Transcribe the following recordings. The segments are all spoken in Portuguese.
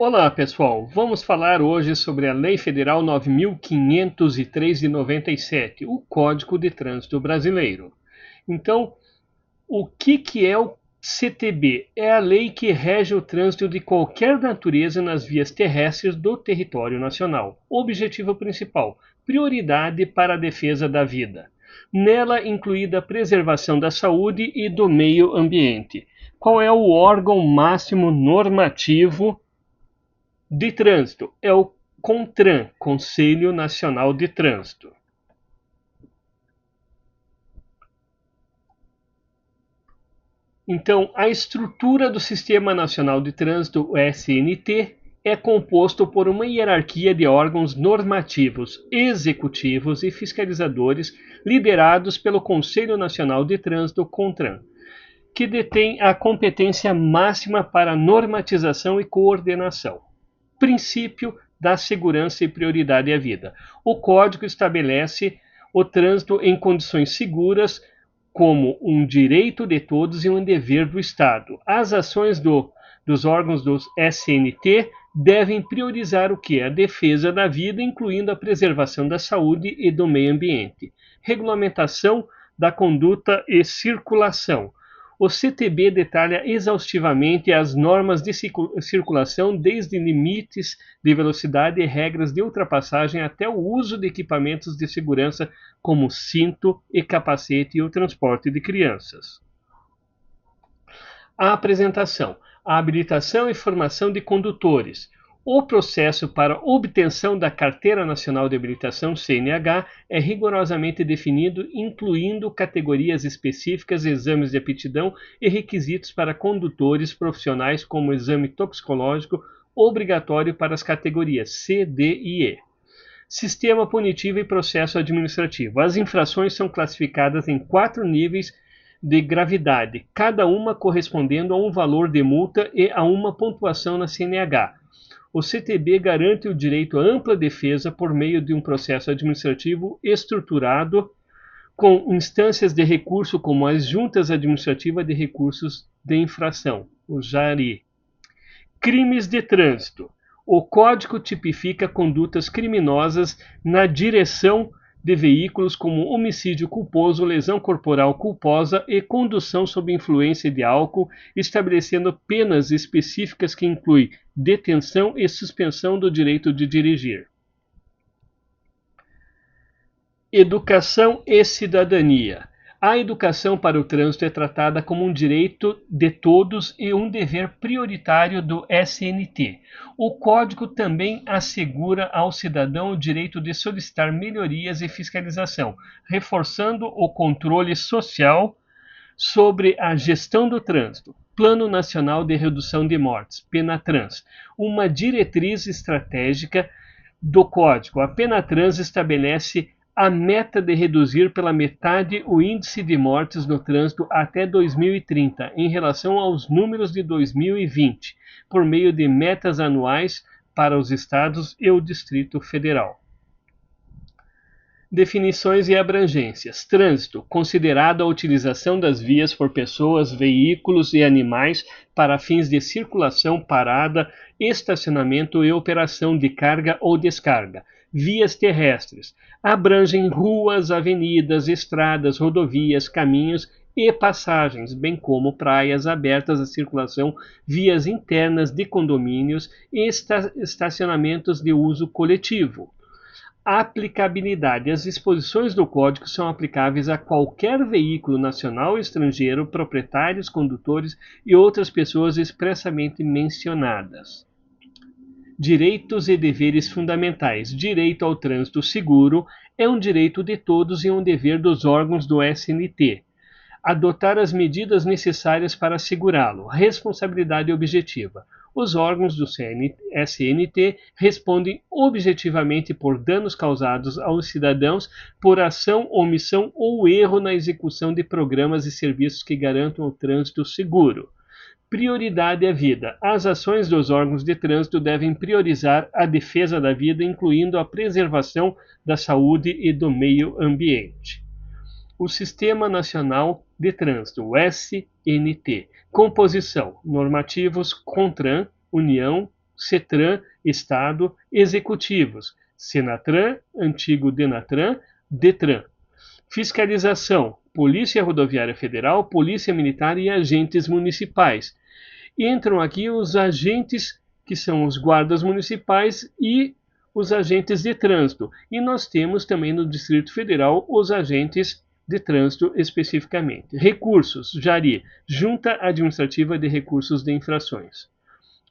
Olá, pessoal. Vamos falar hoje sobre a Lei Federal 9.503 de 97, o Código de Trânsito Brasileiro. Então, o que é o CTB? É a lei que rege o trânsito de qualquer natureza nas vias terrestres do território nacional. Objetivo principal: prioridade para a defesa da vida. Nela incluída a preservação da saúde e do meio ambiente. Qual é o órgão máximo normativo de trânsito? É o CONTRAN, Conselho Nacional de Trânsito. Então, a estrutura do Sistema Nacional de Trânsito, o SNT, é composto por uma hierarquia de órgãos normativos, executivos e fiscalizadores liderados pelo Conselho Nacional de Trânsito, CONTRAN, que detém a competência máxima para normatização e coordenação. Princípio da segurança e prioridade à vida. O Código estabelece o trânsito em condições seguras como um direito de todos e um dever do Estado. As ações dos órgãos do SNT devem priorizar o que? A defesa da vida, incluindo a preservação da saúde e do meio ambiente. Regulamentação da conduta e circulação. O CTB detalha exaustivamente as normas de circulação, desde limites de velocidade e regras de ultrapassagem até o uso de equipamentos de segurança como cinto e capacete e o transporte de crianças. A apresentação, a habilitação e formação de condutores. O processo para obtenção da Carteira Nacional de Habilitação, CNH, é rigorosamente definido, incluindo categorias específicas, exames de aptidão e requisitos para condutores profissionais, como exame toxicológico obrigatório para as categorias C, D e E. Sistema punitivo e processo administrativo. As infrações são classificadas em 4 níveis de gravidade, cada uma correspondendo a um valor de multa e a uma pontuação na CNH. O CTB garante o direito à ampla defesa por meio de um processo administrativo estruturado com instâncias de recurso como as Juntas Administrativas de Recursos de Infração, o JARI. Crimes de trânsito. O Código tipifica condutas criminosas na direção de veículos como homicídio culposo, lesão corporal culposa e condução sob influência de álcool, estabelecendo penas específicas que incluem detenção e suspensão do direito de dirigir. Educação e cidadania. A educação para o trânsito é tratada como um direito de todos e um dever prioritário do SNT. O Código também assegura ao cidadão o direito de solicitar melhorias e fiscalização, reforçando o controle social sobre a gestão do trânsito. Plano Nacional de Redução de Mortes, PENATRANS, uma diretriz estratégica do Código. A PENATRANS estabelece a meta de reduzir pela metade o índice de mortes no trânsito até 2030, em relação aos números de 2020, por meio de metas anuais para os estados e o Distrito Federal. Definições e abrangências. Trânsito, considerado a utilização das vias por pessoas, veículos e animais para fins de circulação, parada, estacionamento e operação de carga ou descarga. Vias terrestres, abrangem ruas, avenidas, estradas, rodovias, caminhos e passagens, bem como praias abertas à circulação, vias internas de condomínios e estacionamentos de uso coletivo. Aplicabilidade. As disposições do Código são aplicáveis a qualquer veículo nacional ou estrangeiro, proprietários, condutores e outras pessoas expressamente mencionadas. Direitos e deveres fundamentais. Direito ao trânsito seguro é um direito de todos e um dever dos órgãos do SNT. Adotar as medidas necessárias para assegurá-lo. Responsabilidade objetiva. Os órgãos do SNT respondem objetivamente por danos causados aos cidadãos por ação, omissão ou erro na execução de programas e serviços que garantam o trânsito seguro. Prioridade à vida. As ações dos órgãos de trânsito devem priorizar a defesa da vida, incluindo a preservação da saúde e do meio ambiente. O Sistema Nacional de Trânsito, o SNT. Composição: normativos, CONTRAN, União, CETRAN, Estado, executivos, SENATRAN, antigo DENATRAN, DETRAN. Fiscalização, Polícia Rodoviária Federal, Polícia Militar e agentes municipais. Entram aqui os agentes que são os guardas municipais e os agentes de trânsito. E nós temos também no Distrito Federal os agentes de trânsito especificamente. Recursos, JARI, Junta Administrativa de Recursos de Infrações.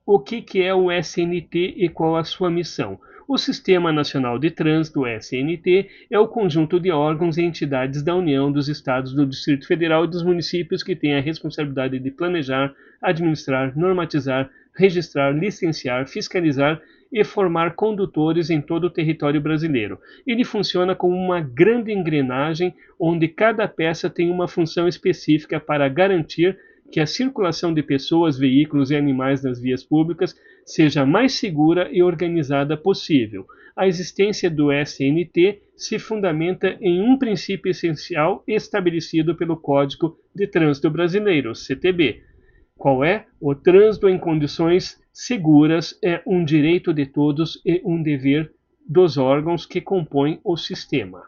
O que é o SNT e qual a sua missão? O Sistema Nacional de Trânsito, SNT, é o conjunto de órgãos e entidades da União, dos Estados, do Distrito Federal e dos municípios que têm a responsabilidade de planejar, administrar, normatizar, registrar, licenciar, fiscalizar e formar condutores em todo o território brasileiro. Ele funciona como uma grande engrenagem onde cada peça tem uma função específica para garantir que a circulação de pessoas, veículos e animais nas vias públicas seja a mais segura e organizada possível. A existência do SNT se fundamenta em um princípio essencial estabelecido pelo Código de Trânsito Brasileiro, CTB. Qual é? O trânsito em condições seguras é um direito de todos e um dever dos órgãos que compõem o sistema.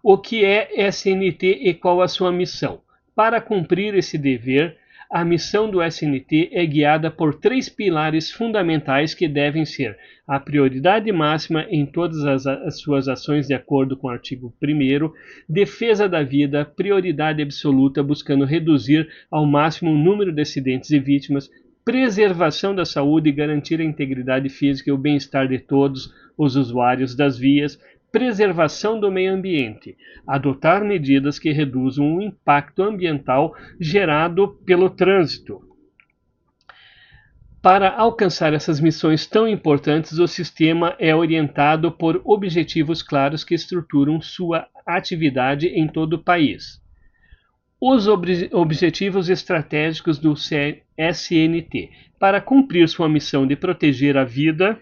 O que é SNT e qual a sua missão? Para cumprir esse dever, a missão do SNT é guiada por 3 pilares fundamentais que devem ser a prioridade máxima em todas as suas ações de acordo com o artigo 1º, defesa da vida, prioridade absoluta buscando reduzir ao máximo o número de acidentes e vítimas, preservação da saúde e garantir a integridade física e o bem-estar de todos os usuários das vias, preservação do meio ambiente, adotar medidas que reduzam o impacto ambiental gerado pelo trânsito. Para alcançar essas missões tão importantes, o sistema é orientado por objetivos claros que estruturam sua atividade em todo o país. Os objetivos estratégicos do SNT. Para cumprir sua missão de proteger a vida,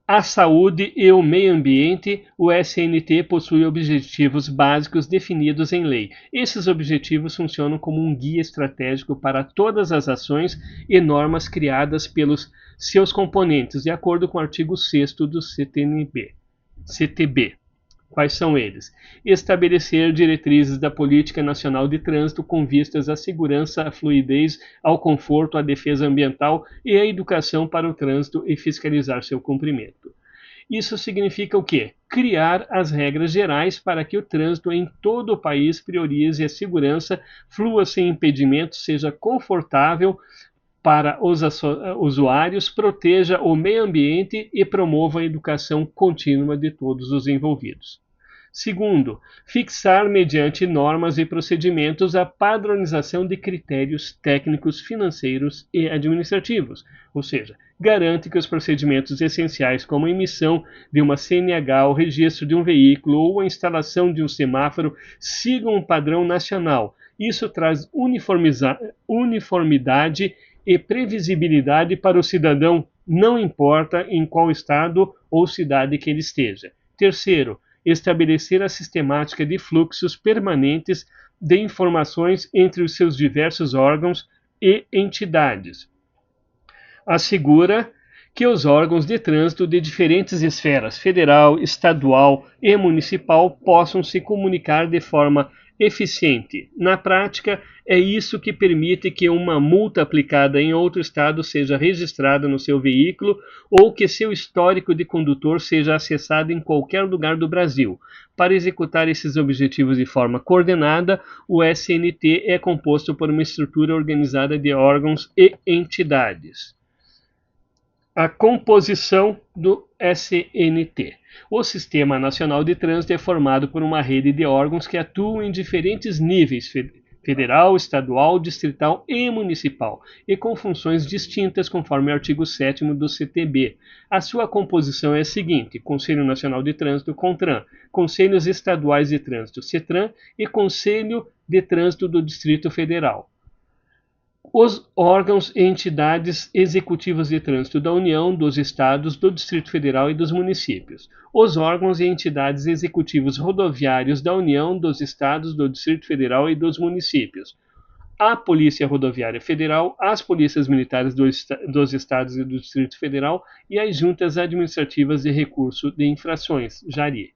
a saúde e o meio ambiente, o SNT possui objetivos básicos definidos em lei. Esses objetivos funcionam como um guia estratégico para todas as ações e normas criadas pelos seus componentes, de acordo com o artigo 6º do CTB. Quais são eles? Estabelecer diretrizes da Política Nacional de Trânsito com vistas à segurança, à fluidez, ao conforto, à defesa ambiental e à educação para o trânsito e fiscalizar seu cumprimento. Isso significa o quê? Criar as regras gerais para que o trânsito em todo o país priorize a segurança, flua sem impedimentos, seja confortável para os usuários, proteja o meio ambiente e promova a educação contínua de todos os envolvidos. Segundo, fixar mediante normas e procedimentos a padronização de critérios técnicos, financeiros e administrativos, ou seja, garante que os procedimentos essenciais como a emissão de uma CNH, o registro de um veículo ou a instalação de um semáforo sigam um padrão nacional. Isso traz uniformidade e previsibilidade para o cidadão, não importa em qual estado ou cidade que ele esteja. Terceiro, estabelecer a sistemática de fluxos permanentes de informações entre os seus diversos órgãos e entidades. Assegura que os órgãos de trânsito de diferentes esferas, federal, estadual e municipal, possam se comunicar de forma eficiente. Na prática, é isso que permite que uma multa aplicada em outro estado seja registrada no seu veículo ou que seu histórico de condutor seja acessado em qualquer lugar do Brasil. Para executar esses objetivos de forma coordenada, o SNT é composto por uma estrutura organizada de órgãos e entidades. A composição do SNT. O Sistema Nacional de Trânsito é formado por uma rede de órgãos que atuam em diferentes níveis, federal, estadual, distrital e municipal, e com funções distintas conforme o artigo 7º do CTB. A sua composição é a seguinte: Conselho Nacional de Trânsito, CONTRAN, Conselhos Estaduais de Trânsito, CETRAN e Conselho de Trânsito do Distrito Federal. Os órgãos e entidades executivas de trânsito da União, dos Estados, do Distrito Federal e dos municípios. Os órgãos e entidades executivos rodoviários da União, dos Estados, do Distrito Federal e dos municípios. a Polícia Rodoviária Federal, as polícias militares dos estados e do Distrito Federal e as juntas administrativas de recurso de infrações, JARI.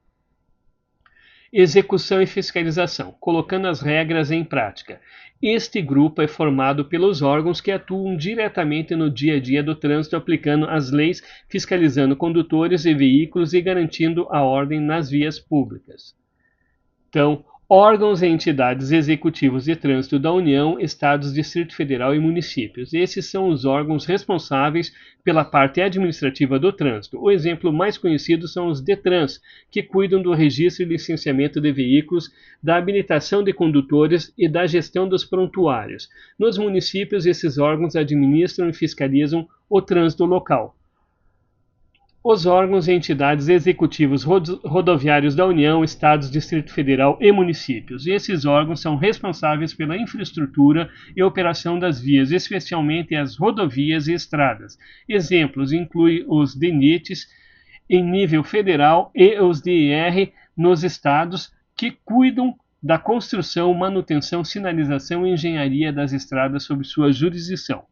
Execução e fiscalização, colocando as regras em prática. Este grupo é formado pelos órgãos que atuam diretamente no dia a dia do trânsito, aplicando as leis, fiscalizando condutores e veículos e garantindo a ordem nas vias públicas. Então, órgãos e entidades executivos de trânsito da União, Estados, Distrito Federal e municípios. Esses são os órgãos responsáveis pela parte administrativa do trânsito. O exemplo mais conhecido são os DETRANS, que cuidam do registro e licenciamento de veículos, da habilitação de condutores e da gestão dos prontuários. Nos municípios, esses órgãos administram e fiscalizam o trânsito local. Os órgãos e entidades executivos rodoviários da União, Estados, Distrito Federal e municípios. Esses órgãos são responsáveis pela infraestrutura e operação das vias, especialmente as rodovias e estradas. Exemplos incluem os DENITs em nível federal e os DIR nos estados, que cuidam da construção, manutenção, sinalização e engenharia das estradas sob sua jurisdição.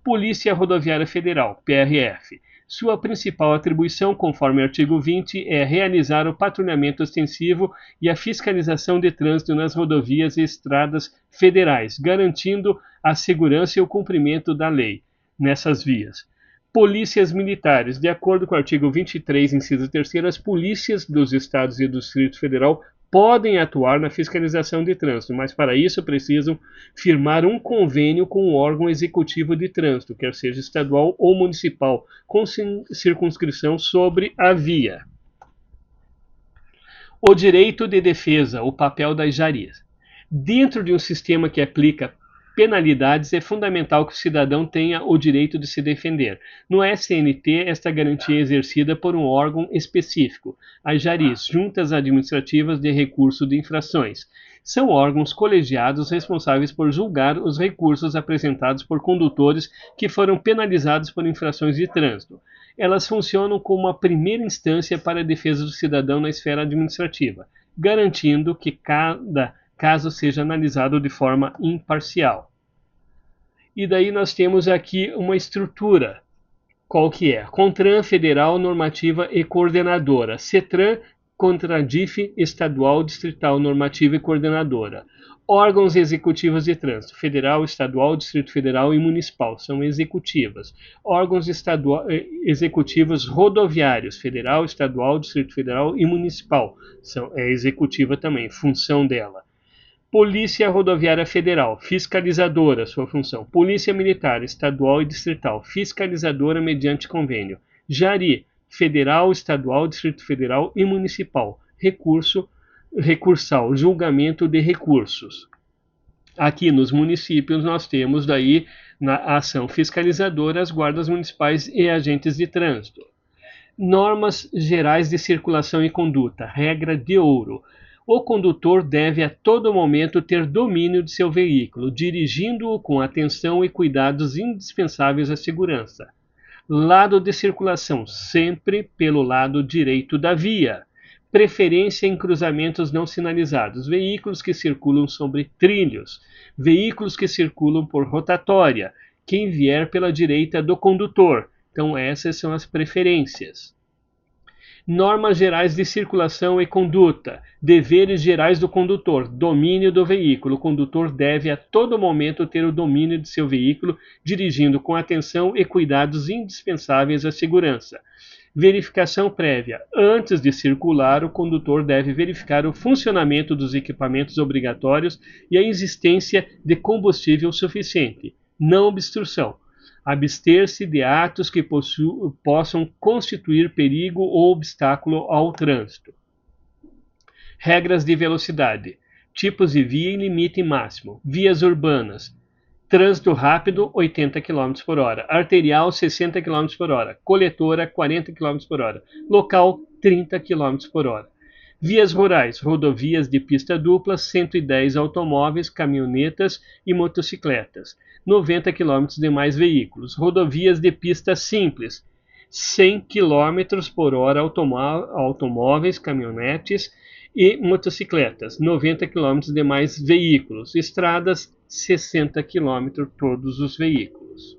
Polícia Rodoviária Federal, PRF. Sua principal atribuição, conforme o artigo 20, é realizar o patrulhamento ostensivo e a fiscalização de trânsito nas rodovias e estradas federais, garantindo a segurança e o cumprimento da lei nessas vias. Polícias militares. De acordo com o artigo 23, inciso 3º, as polícias dos estados e do Distrito Federal podem atuar na fiscalização de trânsito, mas para isso precisam firmar um convênio com o órgão executivo de trânsito, quer seja estadual ou municipal, com circunscrição sobre a via. O direito de defesa, o papel das JARIs. Dentro de um sistema que aplica penalidades, é fundamental que o cidadão tenha o direito de se defender. No SNT, esta garantia é exercida por um órgão específico, as JARIs, Juntas Administrativas de Recurso de Infrações. São órgãos colegiados responsáveis por julgar os recursos apresentados por condutores que foram penalizados por infrações de trânsito. Elas funcionam como a primeira instância para a defesa do cidadão na esfera administrativa, garantindo que cada caso seja analisado de forma imparcial. E daí nós temos aqui uma estrutura. Qual que é? CONTRAN Federal, Normativa e Coordenadora. CETRAN, CONTRADIF Estadual, Distrital, Normativa e Coordenadora. Órgãos executivos de trânsito, federal, estadual, Distrito Federal e municipal, são executivas. Órgãos executivos rodoviários, federal, estadual, Distrito Federal e municipal, é executiva também, função dela. Polícia Rodoviária Federal, fiscalizadora, sua função. Polícia Militar, estadual e distrital, fiscalizadora mediante convênio. JARI, federal, estadual, Distrito Federal e municipal. Recursal, julgamento de recursos. Aqui nos municípios nós temos daí na ação fiscalizadora as guardas municipais e agentes de trânsito. Normas gerais de circulação e conduta, regra de ouro. O condutor deve a todo momento ter domínio de seu veículo, dirigindo-o com atenção e cuidados indispensáveis à segurança. Lado de circulação, sempre pelo lado direito da via. Preferência em cruzamentos não sinalizados, veículos que circulam sobre trilhos, veículos que circulam por rotatória, quem vier pela direita do condutor. Então essas são as preferências. Normas gerais de circulação e conduta. Deveres gerais do condutor. Domínio do veículo. O condutor deve a todo momento ter o domínio de seu veículo, dirigindo com atenção e cuidados indispensáveis à segurança. Verificação prévia. Antes de circular, o condutor deve verificar o funcionamento dos equipamentos obrigatórios e a existência de combustível suficiente. Não obstrução. Abster-se de atos que possam constituir perigo ou obstáculo ao trânsito. Regras de velocidade. Tipos de via e limite máximo. Vias urbanas. Trânsito rápido, 80 km por hora. Arterial, 60 km por hora. Coletora, 40 km por hora. Local, 30 km por hora. Vias rurais, rodovias de pista dupla, 110 automóveis, caminhonetas e motocicletas. 90 km demais veículos. Rodovias de pista simples, 100 km por hora automóveis, caminhonetes e motocicletas. 90 km demais veículos. Estradas 60 km todos os veículos.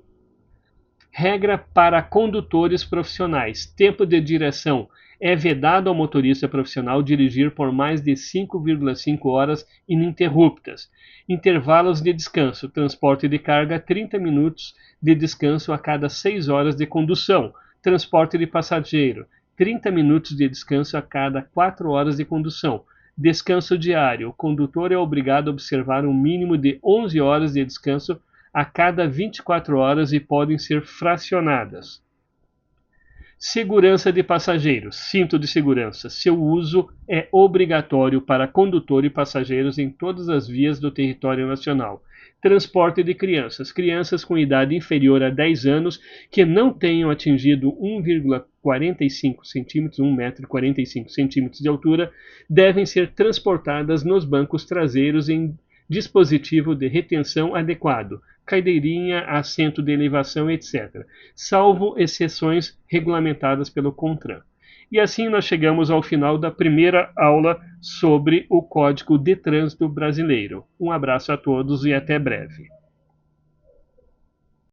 Regra para condutores profissionais. Tempo de direção. É vedado ao motorista profissional dirigir por mais de 5,5 horas ininterruptas. Intervalos de descanso. Transporte de carga, 30 minutos de descanso a cada 6 horas de condução. Transporte de passageiro, 30 minutos de descanso a cada 4 horas de condução. Descanso diário. O condutor é obrigado a observar um mínimo de 11 horas de descanso a cada 24 horas e podem ser fracionadas. Segurança de passageiros. Cinto de segurança. Seu uso é obrigatório para condutor e passageiros em todas as vias do território nacional. Transporte de crianças. Crianças com idade inferior a 10 anos que não tenham atingido 1,45 centímetros, 1,45 centímetros de altura, devem ser transportadas nos bancos traseiros em dispositivo de retenção adequado, cadeirinha, assento de elevação, etc., salvo exceções regulamentadas pelo CONTRAN. E assim nós chegamos ao final da primeira aula sobre o Código de Trânsito Brasileiro. Um abraço a todos e até breve.